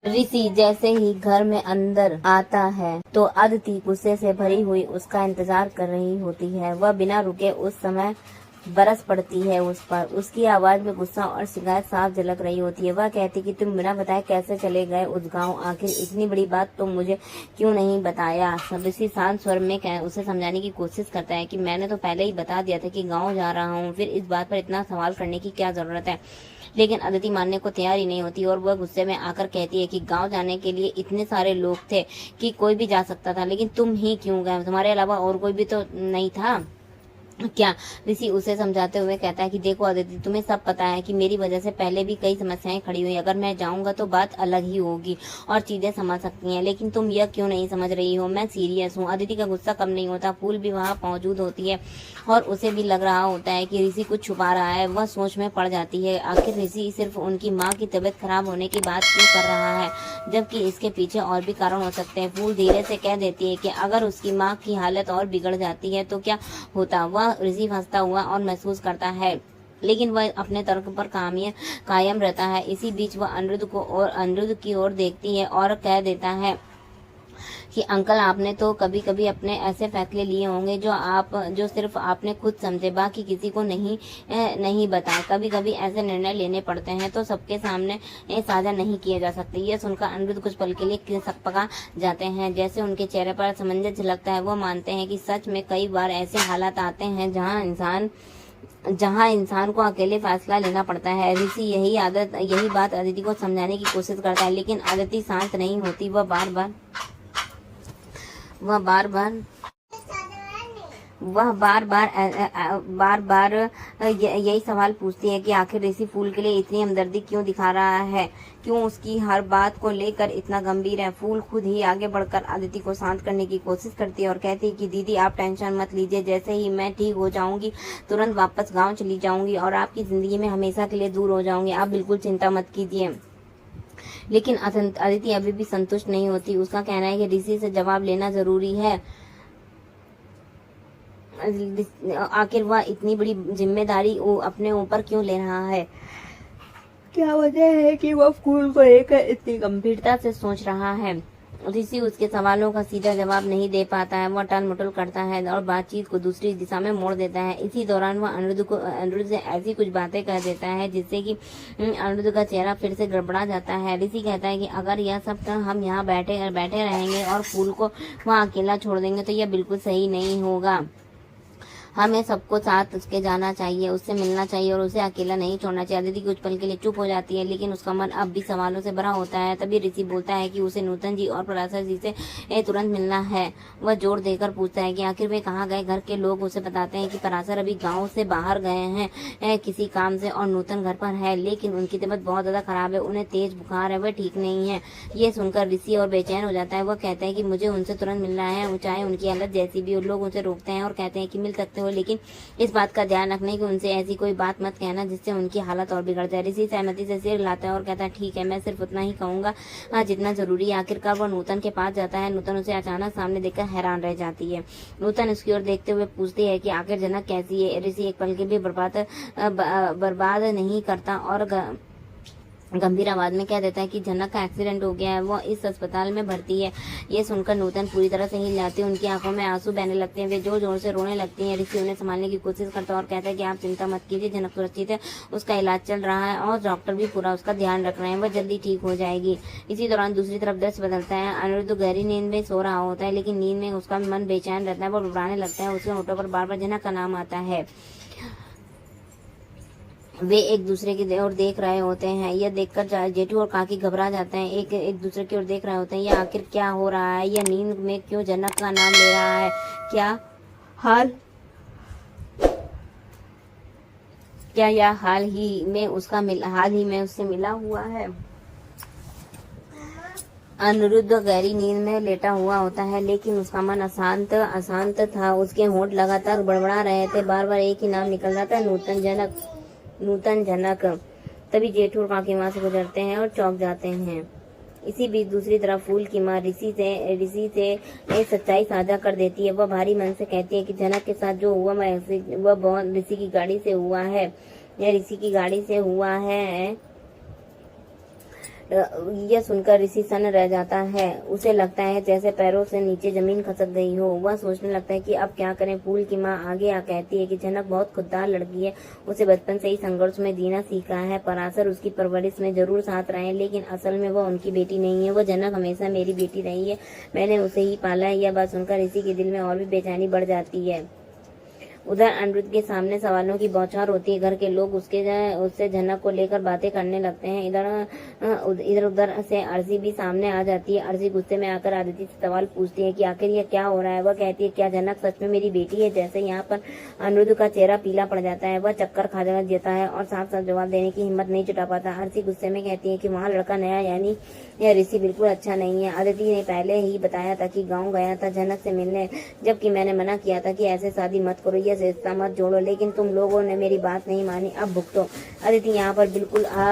ऋषि जैसे ही घर में अंदर आता है तो अदिति गुस्से से भरी हुई उसका इंतजार कर रही होती है। वह बिना रुके उस समय बरस पड़ती है उस पर। उसकी आवाज में गुस्सा और शिकायत साफ झलक रही होती है। वह कहती कि तुम बिना बताए कैसे चले गए उस गांव, आखिर इतनी बड़ी बात तुम मुझे क्यों नहीं बताया। ऋषि शांत स्वर में उसे समझाने की कोशिश करता है कि मैंने तो पहले ही बता दिया था कि गाँव जा रहा हूँ, फिर इस बात पर इतना सवाल करने की क्या जरूरत है। लेकिन अदिति मानने को तैयार ही नहीं होती और वह गुस्से में आकर कहती है कि गांव जाने के लिए इतने सारे लोग थे कि कोई भी जा सकता था, लेकिन तुम ही क्यों गए, तुम्हारे अलावा और कोई भी तो नहीं था क्या। ऋषि उसे समझाते हुए कहता है कि देखो अदिति, तुम्हें सब पता है कि मेरी वजह से पहले भी कई समस्याएं खड़ी हुई। अगर मैं जाऊंगा तो बात अलग ही होगी और चीजें समझ सकती हैं, लेकिन तुम यह क्यों नहीं समझ रही हो। मैं सीरियस हूँ। अदिति का गुस्सा कम नहीं होता। फूल भी वहाँ मौजूद होती है और उसे भी लग रहा होता है कि ऋषि कुछ छुपा रहा है। वह सोच में पड़ जाती है, आखिर ऋषि सिर्फ उनकी माँ की तबीयत खराब होने की बात क्यों कर रहा है, जबकि इसके पीछे और भी कारण हो सकते हैं। फूल धीरे से कह देती है कि अगर उसकी माँ की हालत और बिगड़ जाती है तो क्या होता। वह ऋषि हंसता हुआ और महसूस करता है, लेकिन वह अपने तर्क पर कायम रहता है। इसी बीच वह अनिरुद्ध की ओर देखती है और कह देता है कि अंकल, आपने तो कभी कभी अपने ऐसे फैसले लिए होंगे जो सिर्फ आपने खुद समझे, बाकी किसी को नहीं बताए। कभी कभी ऐसे निर्णय लेने पड़ते हैं तो सबके सामने साझा नहीं किए जा सकते। यह सुनकर अनिरुद्ध कुछ पल के लिए सकपका जाते हैं, जैसे उनके चेहरे पर समंजस झलकता है। वो मानते हैं कि सच में कई बार ऐसे हालात आते हैं जहाँ इंसान को अकेले फैसला लेना पड़ता है। ऋषि यही बात अदिति को समझाने की कोशिश करता है, लेकिन अदिति शांत नहीं होती। वह बार बार यही सवाल पूछती है कि आखिर ऋषि फूल के लिए इतनी हमदर्दी क्यों दिखा रहा है, क्यों उसकी हर बात को लेकर इतना गंभीर है। फूल खुद ही आगे बढ़कर अदिति को शांत करने की कोशिश करती है और कहती है कि दीदी, आप टेंशन मत लीजिए, जैसे ही मैं ठीक हो जाऊंगी तुरंत वापस गाँव चली जाऊंगी और आपकी जिंदगी में हमेशा के लिए दूर हो जाऊंगी। आप बिल्कुल चिंता मत कीजिए। लेकिन अदिति अभी भी संतुष्ट नहीं होती। उसका कहना है कि ऋषि से जवाब लेना जरूरी है। आखिर वह इतनी बड़ी जिम्मेदारी अपने ऊपर क्यों ले रहा है, क्या वजह है कि वह फूल को लेकर इतनी गंभीरता से सोच रहा है। ऋषि उसके सवालों का सीधा जवाब नहीं दे पाता है। वह टाल मटोल करता है और बातचीत को दूसरी दिशा में मोड़ देता है। इसी दौरान वह अनिरुद्ध से ऐसी कुछ बातें कह देता है जिससे कि अनिरुद्ध का चेहरा फिर से गड़बड़ा जाता है। ऋषि कहता है कि अगर यह सब हम यहाँ बैठे रहेंगे और फूल को वहाँ अकेला छोड़ देंगे तो यह बिल्कुल सही नहीं होगा। हमें सबको साथ उसके जाना चाहिए, उससे मिलना चाहिए और उसे अकेला नहीं छोड़ना चाहिए। अदिति कुछ पल के लिए चुप हो जाती है, लेकिन उसका मन अब भी सवालों से भरा होता है। तभी ऋषि बोलता है कि उसे नूतन जी और पराशर जी से तुरंत मिलना है। वह जोर देकर पूछता है कि आखिर वे कहाँ गए। घर के लोग उसे बताते हैं कि पराशर अभी गाँव से बाहर गए हैं किसी काम से और नूतन घर पर है, लेकिन उनकी तबीयत बहुत ज्यादा खराब है, उन्हें तेज बुखार है, वह ठीक नहीं है। ये सुनकर ऋषि और बेचैन हो जाता है। वह कहता है कि मुझे उनसे तुरंत मिलना है, चाहे उनकी हालत जैसी भी हो। लोग उसे रोकते हैं और कहते हैं कि मिल सकते हो, लेकिन इस बात का ध्यान रखने कि उनसे ऐसी कोई बात मत कहना जिससे उनकी हालत और बिगड़ जाए। ऋषि सहमति से सिर हिलाता है और कहता है ठीक है, मैं सिर्फ उतना ही कहूंगा जितना जरूरी है। आखिरकार वह नूतन के पास जाता है। नूतन उसे अचानक सामने देखकर हैरान रह जाती है। नूतन उसकी ओर देखते हुए पूछती है कि आखिर जनक कैसी है। ऋषि एक पल के भी बर्बाद नहीं करता और गंभीर आवाज में कह देता है कि जनक का एक्सीडेंट हो गया है, वो इस अस्पताल में भर्ती है। ये सुनकर नूतन पूरी तरह से हिल जाती है, उनकी आंखों में आंसू बहने लगते हैं, वे जोर जोर से रोने लगती हैं। ऋषि उन्हें संभालने की कोशिश करता है और कहता है कि आप चिंता मत कीजिए, जनक सुरक्षित है, उसका इलाज चल रहा है और डॉक्टर भी पूरा उसका ध्यान रख रहे हैं, वह जल्दी ठीक हो जाएगी। इसी दौरान दूसरी तरफ दृश्य बदलता है। अनिरुद्ध गहरी नींद में सो रहा होता है, लेकिन नींद में उसका मन बेचैन रहता है, वो घबराने लगता है। उसके होठों पर बार बार जनक का नाम आता है। वे एक दूसरे की ओर देख रहे होते हैं। यह देखकर जेठू और काकी घबरा जाते हैं, एक दूसरे की ओर देख रहे होते हैं। यह आखिर क्या हो रहा है, यह नींद में क्यों जनक का नाम ले रहा है, क्या यह हाल ही में उससे मिला हुआ है। अनिरुद्ध गहरी नींद में लेटा हुआ होता है, लेकिन उसका मन अशांत था। उसके होंठ लगातार बड़बड़ा रहे थे, बार बार एक ही नाम निकल रहा था, नूतन जनक। तभी जेठू और काकी वहां से गुजरते हैं और चौंक जाते हैं। इसी बीच दूसरी तरफ फूल की माँ ऋषि से एक सच्चाई साझा कर देती है। वह भारी मन से कहती है कि जनक के साथ जो हुआ वह बहुत ऋषि की गाड़ी से हुआ है। यह ऋषि की गाड़ी से हुआ है। यह सुनकर ऋषि सन्न रह जाता है। उसे लगता है जैसे पैरों से नीचे जमीन खसक गई हो। वह सोचने लगता है कि अब क्या करें। फूल की माँ आगे आ कहती है कि जनक बहुत खुददार लड़की है, उसे बचपन से ही संघर्ष में जीना सीखा है। पराशर उसकी परवरिश में जरूर साथ रहे, लेकिन असल में वह उनकी बेटी नहीं है। वह जनक हमेशा मेरी बेटी रही है, मैंने उसे ही पाला है। यह बात सुनकर ऋषि के दिल में और भी बेचैनी बढ़ जाती है। उधर अनिरुद्ध के सामने सवालों की बौछार होती है। घर के लोग उससे जनक को लेकर बातें करने लगते हैं। इधर उधर से अर्जी भी सामने आ जाती है। अर्जी गुस्से में आकर आदिति से सवाल पूछती है कि आखिर ये क्या हो रहा है। वह कहती है, क्या जनक सच में मेरी बेटी है? जैसे यहाँ पर अनिरुद्ध का चेहरा पीला पड़ जाता है। वह चक्कर खा जाता है और साफ साफ जवाब देने की हिम्मत नहीं जुटा पाता। अर्जी गुस्से में कहती है कि वहाँ लड़का नया यानी यह ऋषि बिल्कुल अच्छा नहीं है। आदिति ने पहले ही बताया था कि गाँव गया था जनक से मिलने, जबकि मैंने मना किया था कि ऐसे शादी मत करो, यह रिश्ता मत जोड़ो, लेकिन तुम लोगों ने मेरी बात नहीं मानी, अब भुगतो। अदिति यहाँ पर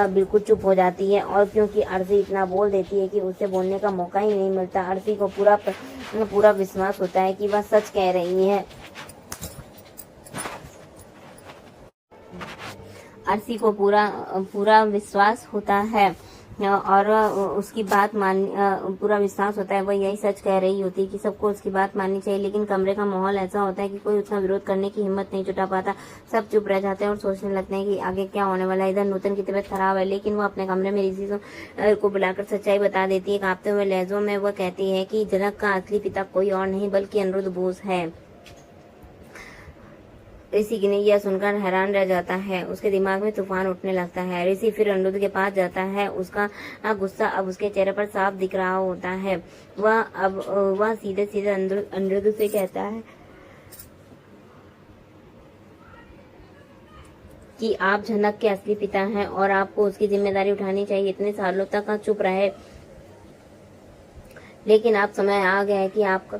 बिल्कुल चुप हो जाती है, और क्योंकि अर्जी इतना बोल देती है कि उसे बोलने का मौका ही नहीं मिलता। अर्जी को पूरा विश्वास होता है कि वह सच कह रही है। अर्जी को पूरा विश्वास होता है और उसकी बात पूरा विश्वास होता है। वह यही सच कह रही होती है कि सबको उसकी बात माननी चाहिए, लेकिन कमरे का माहौल ऐसा होता है कि कोई उसका विरोध करने की हिम्मत नहीं जुटा पाता। सब चुप रह जाते हैं और सोचने लगते हैं कि आगे क्या होने वाला है। इधर नूतन की तबीयत खराब है, लेकिन वो अपने कमरे में ऋषि को बुलाकर सच्चाई बता देती है। कांपते हुए लहजों में वह कहती है कि जनक का असली पिता कोई और नहीं बल्कि अनिरुद्ध बोस है। ऋषि की यह सुनकर हैरान रह जाता है। उसके दिमाग में तूफान उठने लगता है। ऋषि फिर अनिरुद्ध के पास जाता है। उसका गुस्सा अब उसके चेहरे पर साफ दिख रहा होता है। वह सीधे सीधे अनिरुद्ध से कहता है कि आप जनक के असली पिता हैं और आपको उसकी जिम्मेदारी उठानी चाहिए। इतने सालों तक चुप रहे, लेकिन अब समय आ गया है कि आपका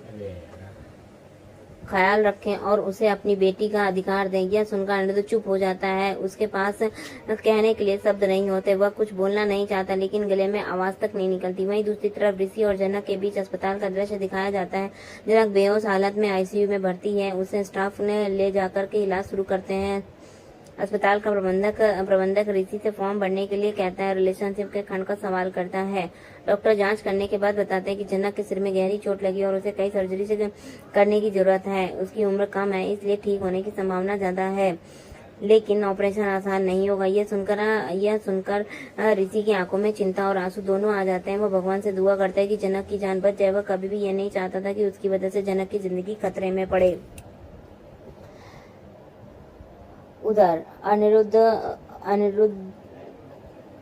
ख्याल रखें और उसे अपनी बेटी का अधिकार दें। यह सुनकर अनिरुद्ध चुप हो जाता है। उसके पास कहने के लिए शब्द नहीं होते। वह कुछ बोलना नहीं चाहता, लेकिन गले में आवाज तक नहीं निकलती। वहीं दूसरी तरफ ऋषि और जनक के बीच अस्पताल का दृश्य दिखाया जाता है। जनक बेहोश हालत में आईसीयू में भर्ती है। उसे स्टाफ ने ले जाकर के इलाज शुरू करते हैं। अस्पताल का प्रबंधक ऋषि से फॉर्म भरने के लिए कहता है। रिलेशनशिप के खंड का सवाल करता है। डॉक्टर जांच करने के बाद बताते हैं कि जनक के सिर में गहरी चोट लगी और उसे कई सर्जरी से करने की जरूरत है। उसकी उम्र कम है, इसलिए ठीक होने की संभावना ज्यादा है, लेकिन ऑपरेशन आसान नहीं होगा। यह सुनकर ऋषि की आंखों में चिंता और आंसू दोनों आ जाते हैं। वह भगवान से दुआ करता है कि जनक की जान बच जाए। वह कभी भी यह नहीं चाहता था कि उसकी वजह से जनक की जिंदगी खतरे में पड़े। उधर अनिरुद्ध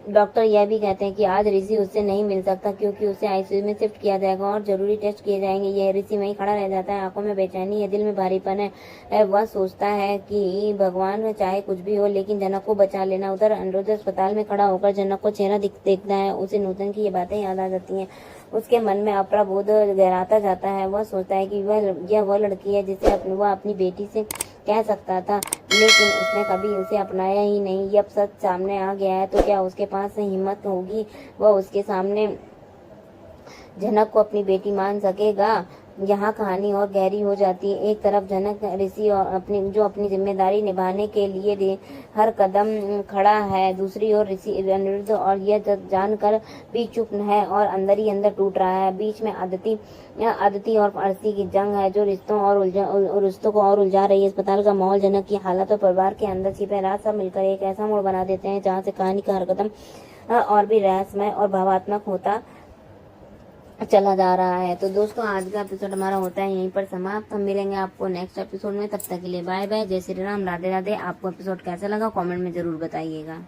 डॉक्टर यह भी कहते हैं कि आज ऋषि उससे नहीं मिल सकता, क्योंकि उसे आईसीयू में शिफ्ट किया जाएगा और जरूरी टेस्ट किए जाएंगे। यह ऋषि वहीं खड़ा रह जाता है। आंखों में बेचैनी है, दिल में भारीपन है। वह सोचता है कि भगवान चाहे कुछ भी हो, लेकिन जनक को बचा लेना। उधर अनिरुद्ध अस्पताल में खड़ा होकर जनक को चेहरा देखता है। उसे नूतन की ये बातें याद आ जाती हैं। उसके मन में अपराबोध गहराता जाता है। वह सोचता है कि वह लड़की है जिसे वह अपनी बेटी से कह सकता था, लेकिन उसने कभी उसे अपनाया ही नहीं। अब सच सामने आ गया है तो क्या उसके पास हिम्मत होगी? वह उसके सामने जनक को अपनी बेटी मान सकेगा? यहाँ कहानी और गहरी हो जाती है। एक तरफ जनक ऋषि और अपनी जिम्मेदारी निभाने के लिए हर कदम खड़ा है, दूसरी ओर ऋषि अनिरुद्ध और यह जानकर भी चुप है और अंदर ही अंदर टूट रहा है। बीच में आदिति और अर्शी की जंग है जो रिश्तों को और उलझा रही है। अस्पताल का माहौल, जनक की हालत और परिवार के अंदर छिपे राज सब मिलकर एक ऐसा मोड़ बना देते हैं जहाँ से कहानी का हर कदम और भी रहस्यमय और भावात्मक होता चला जा रहा है। तो दोस्तों, आज का एपिसोड हमारा होता है यहीं पर समाप्त। हम मिलेंगे आपको नेक्स्ट एपिसोड में। तब तक के लिए बाय बाय, जय श्री राम, राधे राधे। आपको एपिसोड कैसा लगा कमेंट में जरूर बताइएगा।